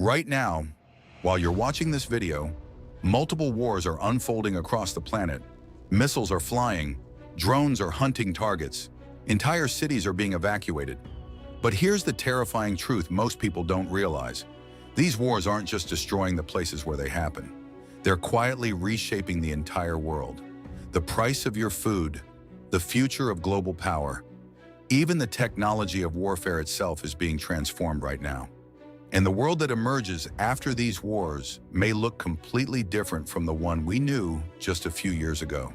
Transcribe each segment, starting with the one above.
Right now, while you're watching this video, multiple wars are unfolding across the planet. Missiles are flying, drones are hunting targets, entire cities are being evacuated. But here's the terrifying truth most people don't realize. These wars aren't just destroying the places where they happen. They're quietly reshaping the entire world. The price of your food, the future of global power, even the technology of warfare itself is being transformed right now. And the world that emerges after these wars may look completely different from the one we knew just a few years ago.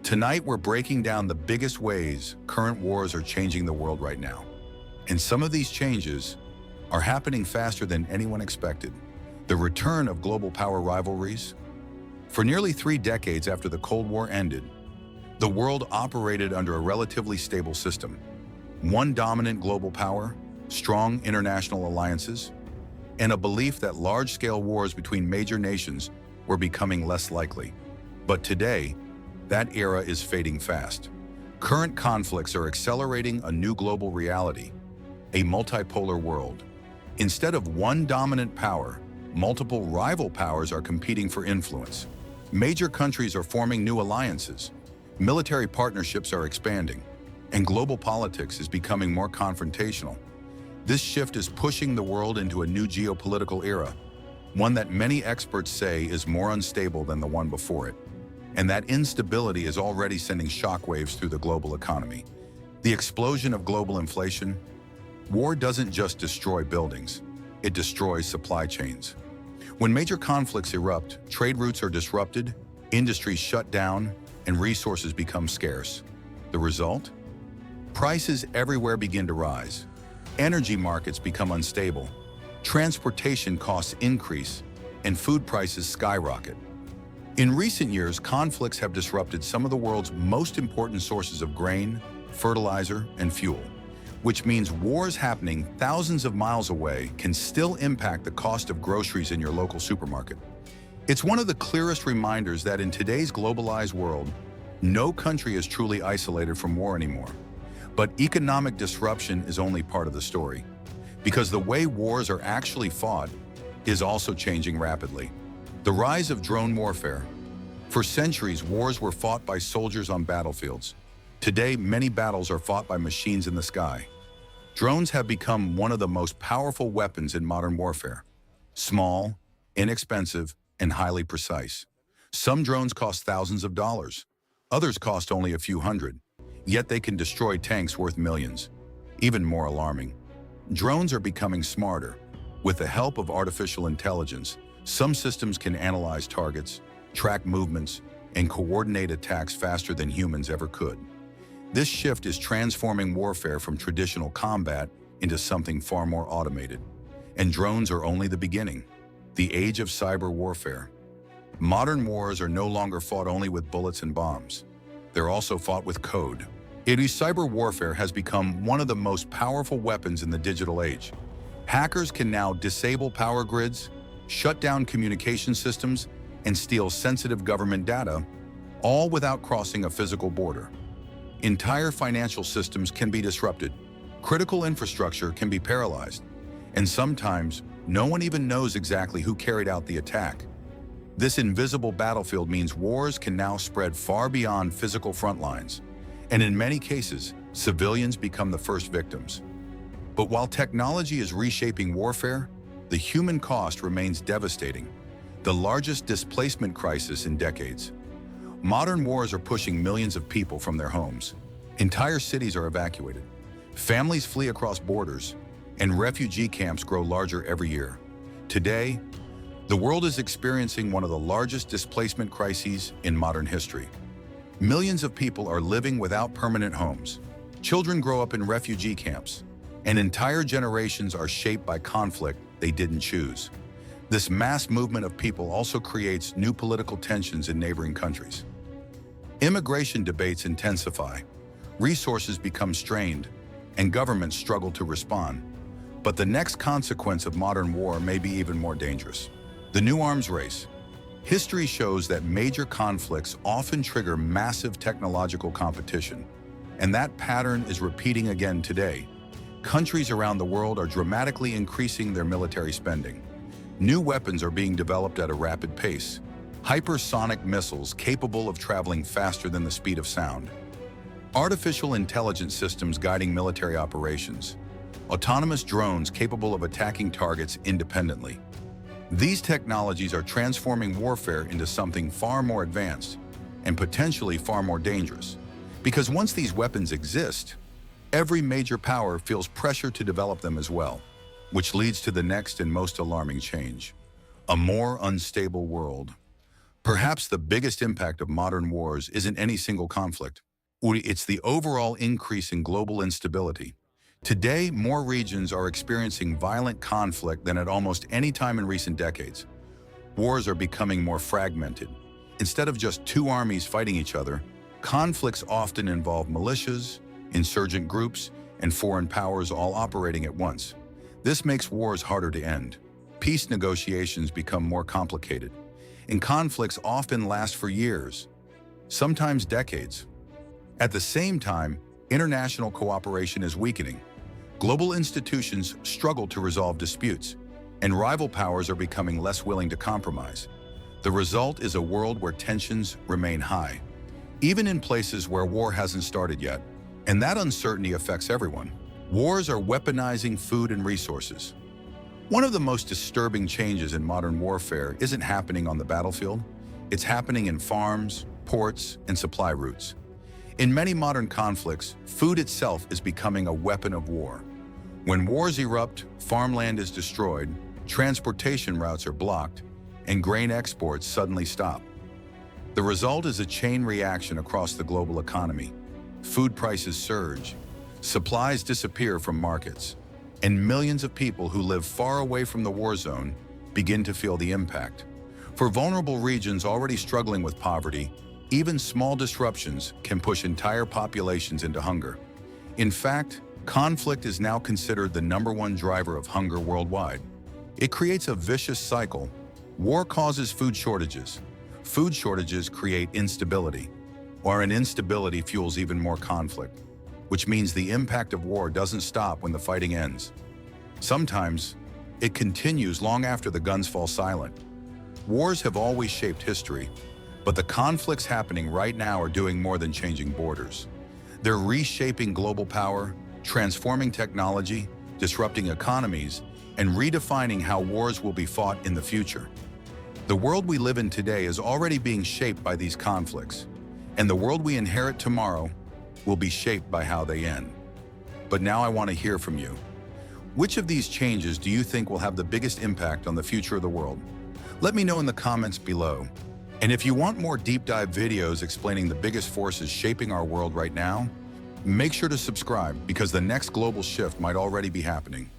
Tonight, we're breaking down the biggest ways current wars are changing the world right now. And some of these changes are happening faster than anyone expected. The return of global power rivalries. For nearly 3 decades after the Cold War ended, the world operated under a relatively stable system. One dominant global power, strong international alliances, and a belief that large-scale wars between major nations were becoming less likely. But today, that era is fading fast. Current conflicts are accelerating a new global reality, a multipolar world. Instead of one dominant power, multiple rival powers are competing for influence. Major countries are forming new alliances, military partnerships are expanding, and global politics is becoming more confrontational. This shift is pushing the world into a new geopolitical era, one that many experts say is more unstable than the one before it. And that instability is already sending shockwaves through the global economy. The explosion of global inflation. War doesn't just destroy buildings, it destroys supply chains. When major conflicts erupt, trade routes are disrupted, industries shut down, and resources become scarce. The result? Prices everywhere begin to rise. Energy markets become unstable, transportation costs increase, and food prices skyrocket. In recent years, conflicts have disrupted some of the world's most important sources of grain, fertilizer, and fuel, which means wars happening thousands of miles away can still impact the cost of groceries in your local supermarket. It's one of the clearest reminders that in today's globalized world, no country is truly isolated from war anymore. But economic disruption is only part of the story, because the way wars are actually fought is also changing rapidly. The rise of drone warfare. For centuries, wars were fought by soldiers on battlefields. Today, many battles are fought by machines in the sky. Drones have become one of the most powerful weapons in modern warfare. Small, inexpensive, and highly precise. Some drones cost thousands of dollars. Others cost only a few hundred. Yet they can destroy tanks worth millions. Even more alarming, drones are becoming smarter. With the help of artificial intelligence, some systems can analyze targets, track movements, and coordinate attacks faster than humans ever could. This shift is transforming warfare from traditional combat into something far more automated. And drones are only the beginning. The age of cyber warfare. Modern wars are no longer fought only with bullets and bombs. They're also fought with code. Cyber warfare has become one of the most powerful weapons in the digital age. Hackers can now disable power grids, shut down communication systems, and steal sensitive government data, all without crossing a physical border. Entire financial systems can be disrupted, critical infrastructure can be paralyzed, and sometimes no one even knows exactly who carried out the attack. This invisible battlefield means wars can now spread far beyond physical front lines. And in many cases, civilians become the first victims. But while technology is reshaping warfare, the human cost remains devastating, the largest displacement crisis in decades. Modern wars are pushing millions of people from their homes. Entire cities are evacuated. Families flee across borders, and refugee camps grow larger every year. Today, the world is experiencing one of the largest displacement crises in modern history. Millions of people are living without permanent homes. Children grow up in refugee camps, and entire generations are shaped by conflict they didn't choose. This mass movement of people also creates new political tensions in neighboring countries. Immigration debates intensify, resources become strained, and governments struggle to respond. But the next consequence of modern war may be even more dangerous. The new arms race. History shows that major conflicts often trigger massive technological competition, and that pattern is repeating again today. Countries around the world are dramatically increasing their military spending. New weapons are being developed at a rapid pace. Hypersonic missiles capable of traveling faster than the speed of sound. Artificial intelligence systems guiding military operations. Autonomous drones capable of attacking targets independently. These technologies are transforming warfare into something far more advanced and potentially far more dangerous. Because once these weapons exist, every major power feels pressure to develop them as well, which leads to the next and most alarming change: a more unstable world. Perhaps the biggest impact of modern wars isn't any single conflict. It's the overall increase in global instability. Today, more regions are experiencing violent conflict than at almost any time in recent decades. Wars are becoming more fragmented. Instead of just two armies fighting each other, conflicts often involve militias, insurgent groups, and foreign powers all operating at once. This makes wars harder to end. Peace negotiations become more complicated, and conflicts often last for years, sometimes decades. At the same time, international cooperation is weakening. Global institutions struggle to resolve disputes, and rival powers are becoming less willing to compromise. The result is a world where tensions remain high, even in places where war hasn't started yet, and that uncertainty affects everyone. Wars are weaponizing food and resources. One of the most disturbing changes in modern warfare isn't happening on the battlefield. It's happening in farms, ports, and supply routes. In many modern conflicts, food itself is becoming a weapon of war. When wars erupt, farmland is destroyed, transportation routes are blocked, and grain exports suddenly stop. The result is a chain reaction across the global economy. Food prices surge, supplies disappear from markets, and millions of people who live far away from the war zone begin to feel the impact. For vulnerable regions already struggling with poverty, even small disruptions can push entire populations into hunger. In fact, conflict is now considered the #1 driver of hunger worldwide. It creates a vicious cycle. War causes food shortages. Food shortages create instability, and instability fuels even more conflict, which means the impact of war doesn't stop when the fighting ends. Sometimes, it continues long after the guns fall silent. Wars have always shaped history, but the conflicts happening right now are doing more than changing borders. They're reshaping global power, transforming technology, disrupting economies, and redefining how wars will be fought in the future. The world we live in today is already being shaped by these conflicts, and the world we inherit tomorrow will be shaped by how they end. But now I want to hear from you. Which of these changes do you think will have the biggest impact on the future of the world? Let me know in the comments below. And if you want more deep dive videos explaining the biggest forces shaping our world right now, make sure to subscribe because the next global shift might already be happening.